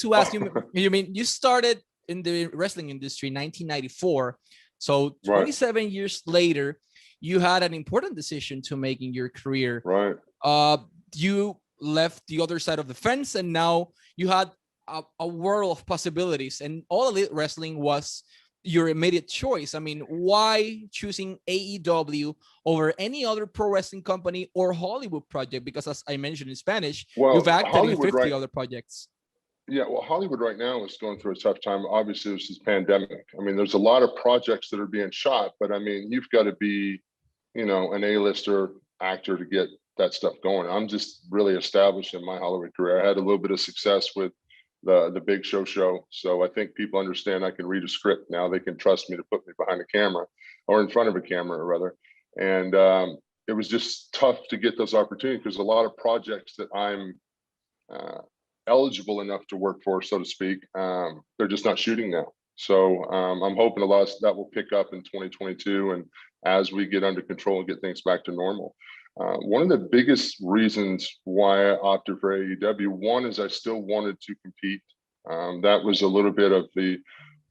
to ask you, you mean you started in the wrestling industry in 1994. So 27 years later, you had an important decision to make in your career. Right. You left the other side of the fence, and now you had a world of possibilities, and All Elite Wrestling was your immediate choice. I mean, why choosing AEW over any other pro wrestling company or Hollywood project? Because as I mentioned in Spanish, you've acted Hollywood, in 50 other projects. Yeah, well, Hollywood right now is going through a tough time. Obviously, there's this pandemic. I mean, there's a lot of projects that are being shot, but I mean, you've got to be, an A-lister actor to get that stuff going. I'm just really established in my Hollywood career. I had a little bit of success with the Big Show. So I think people understand I can read a script now. They can trust me to put me behind a camera or in front of a camera, rather. And it was just tough to get those opportunities because a lot of projects that I'm eligible enough to work for, so to speak, they're just not shooting now. So I'm hoping a lot of that will pick up in 2022, and as we get under control and get things back to normal. One of the biggest reasons why I opted for AEW, one is I still wanted to compete. That was a little bit of the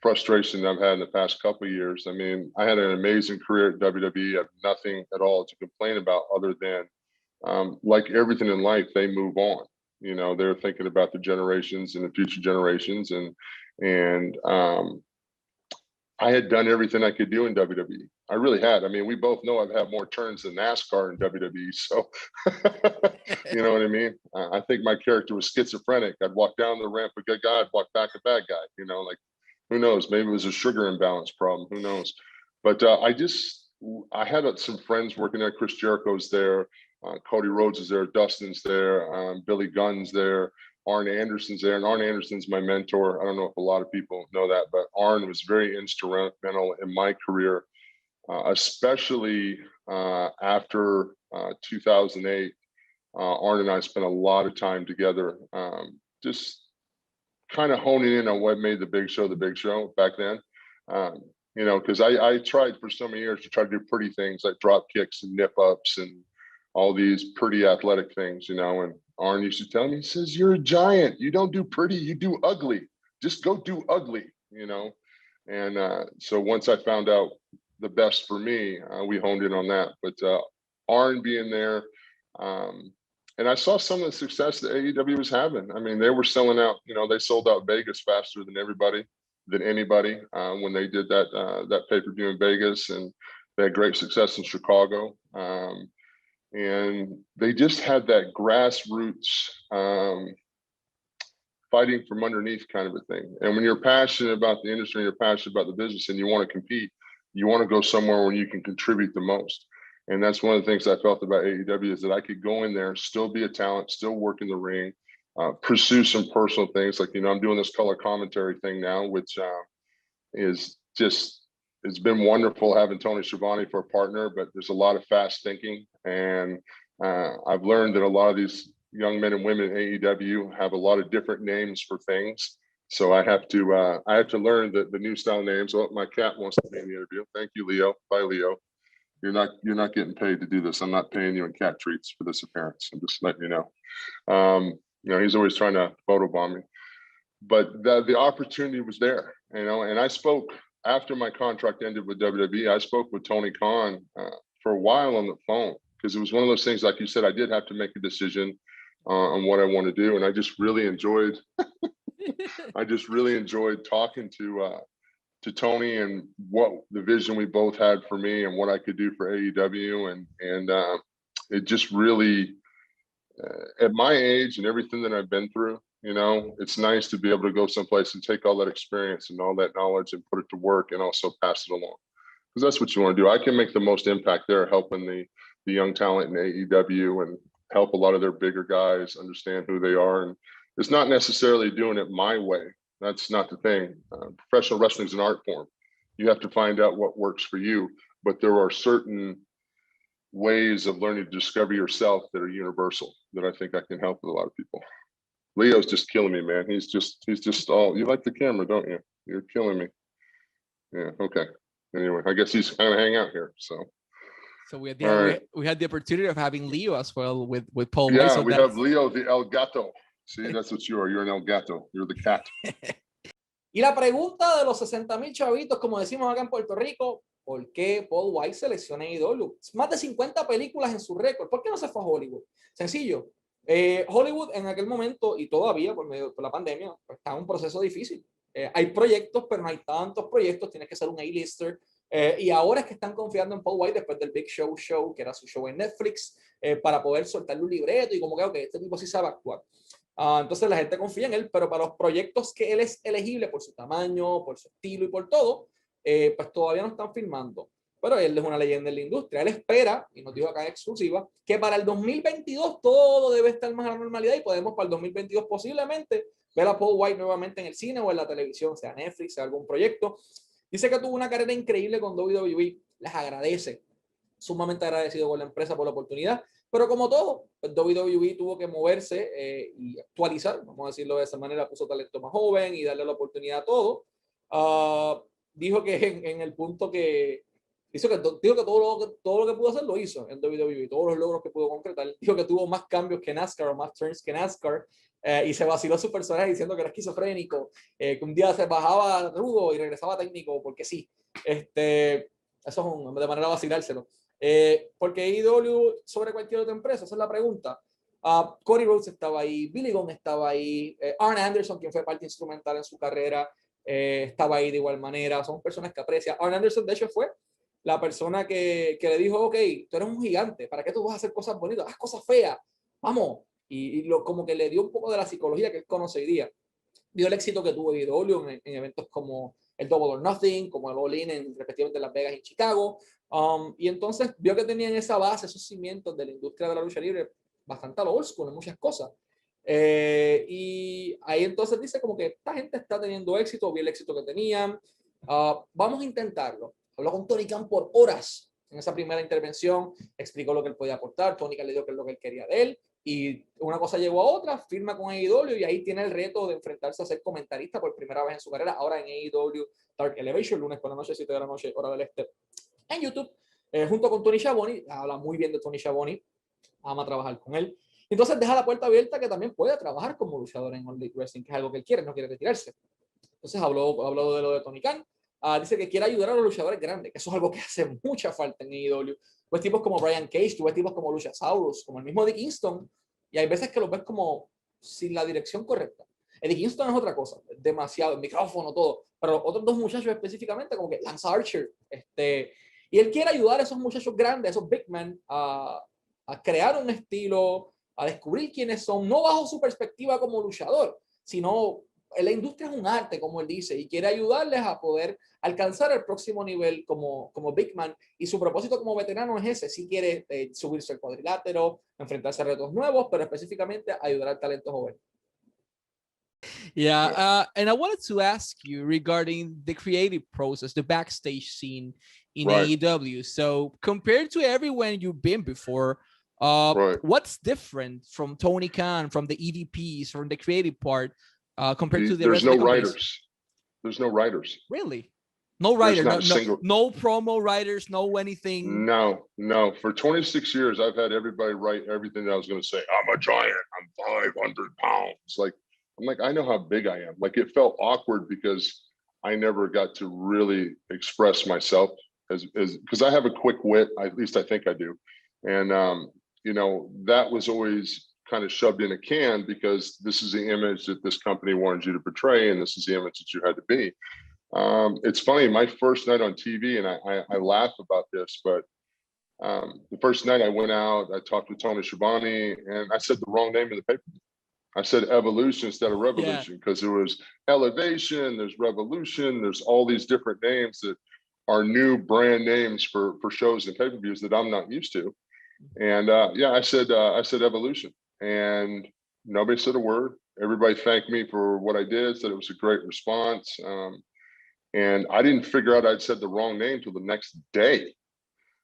frustration that I've had in the past couple of years. I mean, I had an amazing career at WWE. I have nothing at all to complain about other than, like everything in life, they move on. They're thinking about the generations and the future generations, and I had done everything I could do in WWE. I really had. I mean, we both know I've had more turns than NASCAR in WWE. So, you know what I mean? I think my character was schizophrenic. I'd walk down the ramp a good guy, I'd walk back a bad guy. Like, who knows? Maybe it was a sugar imbalance problem. Who knows? But I had some friends working there. Chris Jericho's there. Cody Rhodes is there. Dustin's there. Billy Gunn's there. Arn Anderson's there, and Arn Anderson's my mentor. I don't know if a lot of people know that, but Arn was very instrumental in my career, especially after 2008. Arn and I spent a lot of time together, just kind of honing in on what made the Big Show back then. Because I tried for so many years to try to do pretty things like drop kicks and nip ups and all these pretty athletic things, and Arn used to tell me, he says, "You're a giant. You don't do pretty, you do ugly. Just go do ugly," And so once I found out the best for me, we honed in on that. But Arn being there, and I saw some of the success that AEW was having. I mean, they were selling out, they sold out Vegas faster than anybody when they did that pay-per-view in Vegas, and they had great success in Chicago. And they just had that grassroots fighting from underneath kind of a thing. And when you're passionate about the industry, you're passionate about the business, and you want to compete, you want to go somewhere where you can contribute the most. And that's one of the things I felt about AEW, is that I could go in there, still be a talent, still work in the ring, pursue some personal things. Like, I'm doing this color commentary thing now, which is just, it's been wonderful having Tony Schiavone for a partner, but there's a lot of fast thinking. And I've learned that a lot of these young men and women in AEW have a lot of different names for things. So I have to learn the new style names. Oh, my cat wants to be in the interview. Thank you, Leo. Bye, Leo. You're not getting paid to do this. I'm not paying you in cat treats for this appearance. I'm just letting you know. He's always trying to photobomb me. But the opportunity was there, and I spoke after my contract ended with WWE. I spoke with Tony Khan for a while on the phone, because it was one of those things, like you said, I did have to make a decision on what I want to do. And I just really enjoyed, talking to Tony, and what the vision we both had for me and what I could do for AEW. And it just really, at my age and everything that I've been through, it's nice to be able to go someplace and take all that experience and all that knowledge and put it to work, and also pass it along. Because that's what you want to do. I can make the most impact there, helping the young talent in AEW, and help a lot of their bigger guys understand who they are. And it's not necessarily doing it my way. That's not the thing. Professional wrestling is an art form. You have to find out what works for you. But there are certain ways of learning to discover yourself that are universal, that I think I can help with a lot of people. Leo's just killing me, man. He's just all, you like the camera, don't you? You're killing me. Yeah, okay. Anyway, I guess he's kind of hang out here. So we had the opportunity of having Leo as well with Paul. Yeah, we have Leo, the El Gato. See, that's what you are. You're an el gato. You're the cat. Y la pregunta de los 60,000 chavitos, como decimos acá en Puerto Rico, ¿por qué Paul Wight selecciona AEW? Más de 50 películas en su récord. ¿Por qué no se fue a Hollywood? Sencillo. Hollywood en aquel momento y todavía por la pandemia pues, está en un proceso difícil. Hay proyectos, pero no hay tantos proyectos. Tienes que ser un A-lister. Y ahora es que están confiando en Paul Wight después del Big Show, que era su show en Netflix, para poder soltarle un libreto y como que este tipo sí sabe actuar. Entonces la gente confía en él, pero para los proyectos que él es elegible por su tamaño, por su estilo y por todo, pues todavía no están filmando. Pero él es una leyenda en la industria. Él espera, y nos dijo acá en exclusiva, que para el 2022 todo debe estar más a la normalidad y podemos para el 2022 posiblemente ver a Paul Wight nuevamente en el cine o en la televisión, sea Netflix, sea algún proyecto. Dice que tuvo una carrera increíble con WWE. Les agradece. Sumamente agradecido con la empresa por la oportunidad. Pero como todo, pues WWE tuvo que moverse y actualizar, vamos a decirlo de esa manera, puso talento más joven y darle la oportunidad a todo. Dijo que en el punto que dijo que todo lo que pudo hacer lo hizo en WWE, todos los logros que pudo concretar. Dijo que tuvo más cambios que NASCAR o más turns que NASCAR y se vaciló su personaje diciendo que era esquizofrénico, que un día se bajaba rudo y regresaba técnico porque sí. Eso es de manera de vacilárselo. Porque AEW sobre cualquier otra empresa, esa es la pregunta. Cody Rhodes estaba ahí, Billy Gunn estaba ahí, Arn Anderson, quien fue parte instrumental en su carrera, estaba ahí de igual manera. Son personas que aprecia. Arn Anderson, de hecho, fue la persona que le dijo, ok, tú eres un gigante, ¿para qué tú vas a hacer cosas bonitas? Haz cosas feas, vamos. Y como que le dio un poco de la psicología que él conoce hoy día. Vio el éxito que tuvo AEW en eventos como el Double or Nothing, como el All In en respectivamente Las Vegas y Chicago. Y entonces vio que tenían esa base, esos cimientos de la industria de la lucha libre bastante a lo old school en muchas cosas. Y ahí entonces dice como que esta gente está teniendo éxito, vio el éxito que tenían. Vamos a intentarlo. Habló con Tony Khan por horas en esa primera intervención, explicó lo que él podía aportar, Tony Khan le dio que es lo que él quería de él, y una cosa llegó a otra, firma con AEW y ahí tiene el reto de enfrentarse a ser comentarista por primera vez en su carrera, ahora en AEW Dark Elevation, lunes por la noche, 7 de la noche, hora del este, en YouTube, junto con Tony Schiavone. Habla muy bien de Tony Schiavone, ama trabajar con él. Entonces deja la puerta abierta que también pueda trabajar como luchador en All Elite Wrestling, que es algo que él quiere, no quiere retirarse. Entonces habló de lo de Tony Khan. Dice que quiere ayudar a los luchadores grandes, que eso es algo que hace mucha falta en AEW. Pues tipos como Brian Cage, tú ves tipos como Luchasaurus, como el mismo Eddie Kingston, y hay veces que los ves como sin la dirección correcta. Eddie Kingston es otra cosa, demasiado, el micrófono, todo, pero los otros dos muchachos específicamente, como que Lance Archer, y él quiere ayudar a esos muchachos grandes, a esos big men, a crear un estilo, a descubrir quiénes son, no bajo su perspectiva como luchador, sino la industria es un arte, como él dice, y quiere ayudarles a poder alcanzar el próximo nivel como big man, y su propósito como veterano es ese, si quiere subirse al cuadrilátero, enfrentarse a retos nuevos, pero específicamente ayudar al talento joven. Yeah. And I wanted to ask you regarding the creative process, the backstage scene in Right. AEW. So compared to everyone you've been before, Right. what's different from Tony Khan, from the EVPs, from the creative part, compared to the There's rest of no the companies? writers. There's no writers. Really? No There's writer, not a single. no promo writers, no anything. No. For 26 years, I've had everybody write everything that I was going to say. I'm a giant. I'm 500 pounds. I'm like, I know how big I am. Like, it felt awkward because I never got to really express myself as because I have a quick wit. At least I think I do. And, that was always kind of shoved in a can because this is the image that this company wanted you to portray. And this is the image that you had to be. It's funny, my first night on TV, and I laugh about this, but the first night I went out, I talked with Tony Schiavone, and I said the wrong name of the paper. I said Evolution instead of Revolution because there was Elevation, there's Revolution, there's all these different names that are new brand names for shows and pay-per-views that I'm not used to. And I said Evolution, and nobody said a word. Everybody thanked me for what I did, said it was a great response. And I didn't figure out I'd said the wrong name till the next day.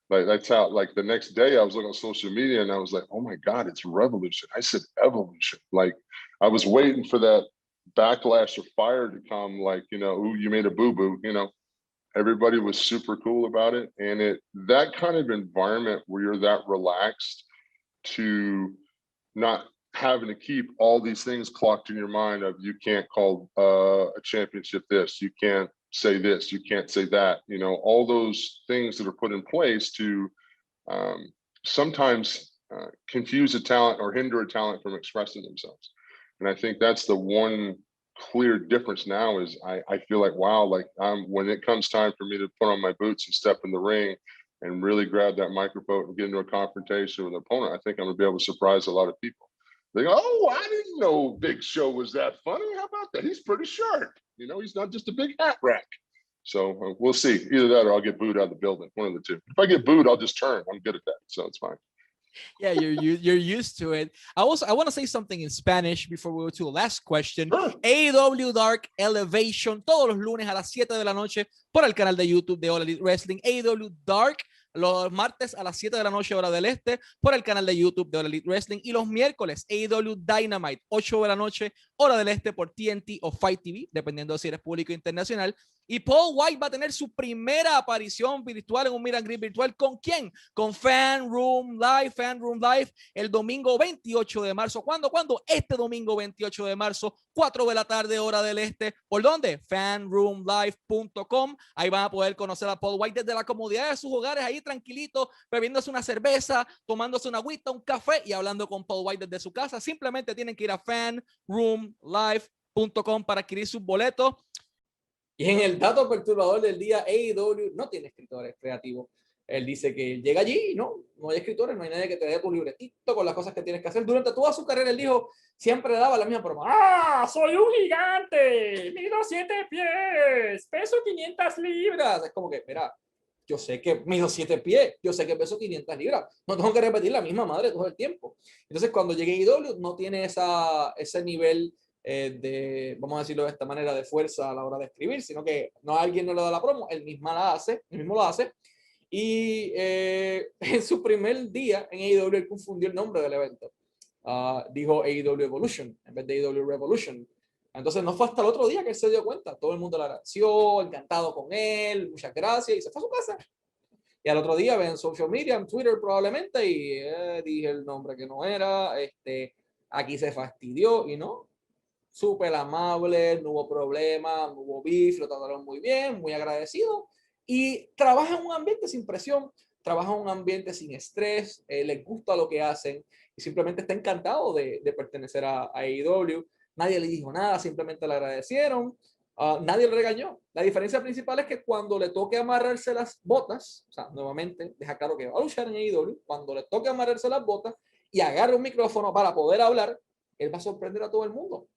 Like, that's how, like, the next day I was looking on social media and I was like, oh my God, it's Revolution. I said Evolution. Like, I was waiting for that backlash or fire to come, like, ooh, you made a boo-boo, everybody was super cool about it. And that kind of environment where you're that relaxed to not having to keep all these things clocked in your mind of you can't call a championship this, you can't say this, you can't say that, you know, all those things that are put in place to sometimes confuse a talent or hinder a talent from expressing themselves. And I think that's the one clear difference now is I feel like, wow, like when it comes time for me to put on my boots and step in the ring and really grab that microphone and get into a confrontation with an opponent, I think I'm gonna be able to surprise a lot of people. They go, oh, I didn't know Big Show was that funny. How about that? He's pretty sharp. You know, he's not just a big hat rack. So we'll see. Either that or I'll get booed out of the building. One of the two. If I get booed, I'll just turn. I'm good at that. So it's fine. Yeah, you're used to it. I want to say something in Spanish before we go to the last question. Sure. AEW Dark Elevation todos los lunes a las 7 de la noche por el canal de YouTube de All Elite Wrestling. AEW Dark los martes a las 7 de la noche hora del este por el canal de YouTube de All Elite Wrestling y los miércoles AEW Dynamite 8 de la noche hora del este por TNT o Fight TV dependiendo de si eres público internacional. Y Paul Wight va a tener su primera aparición virtual en un meet and greet virtual. ¿Con quién? Con Fan Room Live, el domingo 28 de marzo. ¿Cuándo? Este domingo 28 de marzo, 4 de la tarde, hora del este. ¿Por dónde? fanroomlive.com. Ahí van a poder conocer a Paul Wight desde la comodidad de sus hogares, ahí tranquilito, bebiéndose una cerveza, tomándose una agüita, un café y hablando con Paul Wight desde su casa. Simplemente tienen que ir a fanroomlive.com para adquirir sus boletos. Y en el dato perturbador del día, AEW no tiene escritores creativos. Él dice que llega allí y no hay escritores, no hay nadie que te dé tu libretito con las cosas que tienes que hacer. Durante toda su carrera, él dijo, siempre daba la misma broma. ¡Ah, soy un gigante! Mido 7 pies, peso 500 libras. Es como que, mira, yo sé que mido 7 pies, yo sé que peso 500 libras. No tengo que repetir la misma madre todo el tiempo. Entonces, cuando llegue AEW, no tiene ese nivel de, vamos a decirlo de esta manera, de fuerza a la hora de escribir, sino que alguien no le da la promo, él mismo lo hace. Y en su primer día en AEW él confundió el nombre del evento. Dijo AEW Evolution en vez de AEW Revolution. Entonces no fue hasta el otro día que él se dio cuenta. Todo el mundo le agradeció, encantado con él, muchas gracias, y se fue a su casa. Y al otro día ven en social media, en Twitter probablemente, y dije el nombre que no era, aquí se fastidió, y no. Súper amable, no hubo problema, no hubo beef, lo trataron muy bien, muy agradecido. Y trabaja en un ambiente sin presión, trabaja en un ambiente sin estrés, les gusta lo que hacen y simplemente está encantado de pertenecer a AEW. Nadie le dijo nada, simplemente le agradecieron. Nadie le regañó. La diferencia principal es que cuando le toque amarrarse las botas, o sea, nuevamente deja claro que va a luchar en AEW, cuando le toque amarrarse las botas y agarre un micrófono para poder hablar, él va a sorprender a todo el mundo.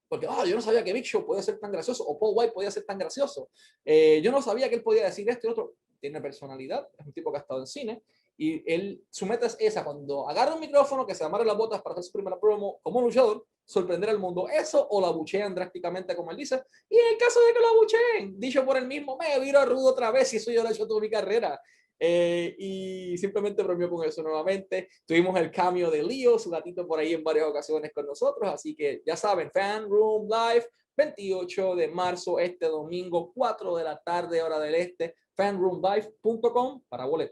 Porque yo no sabía que Big Show podía ser tan gracioso o Paul Wight podía ser tan gracioso. Yo no sabía que él podía decir esto y otro. Tiene personalidad, es un tipo que ha estado en cine y su meta es esa, cuando agarra un micrófono, que se amarre las botas para hacer su primera promo como luchador, sorprender al mundo. Eso o la abuchean drásticamente como él dice. Y en el caso de que lo abucheen, dicho por él mismo, me viro rudo otra vez y eso yo lo he hecho toda mi carrera. Y simplemente bromeó con eso nuevamente. Tuvimos el cameo de Leo, su gatito por ahí en varias ocasiones con nosotros, así que ya saben, Fan Room Live, 28 de marzo, este domingo, 4 de la tarde, hora del este, fanroomlive.com para boletos.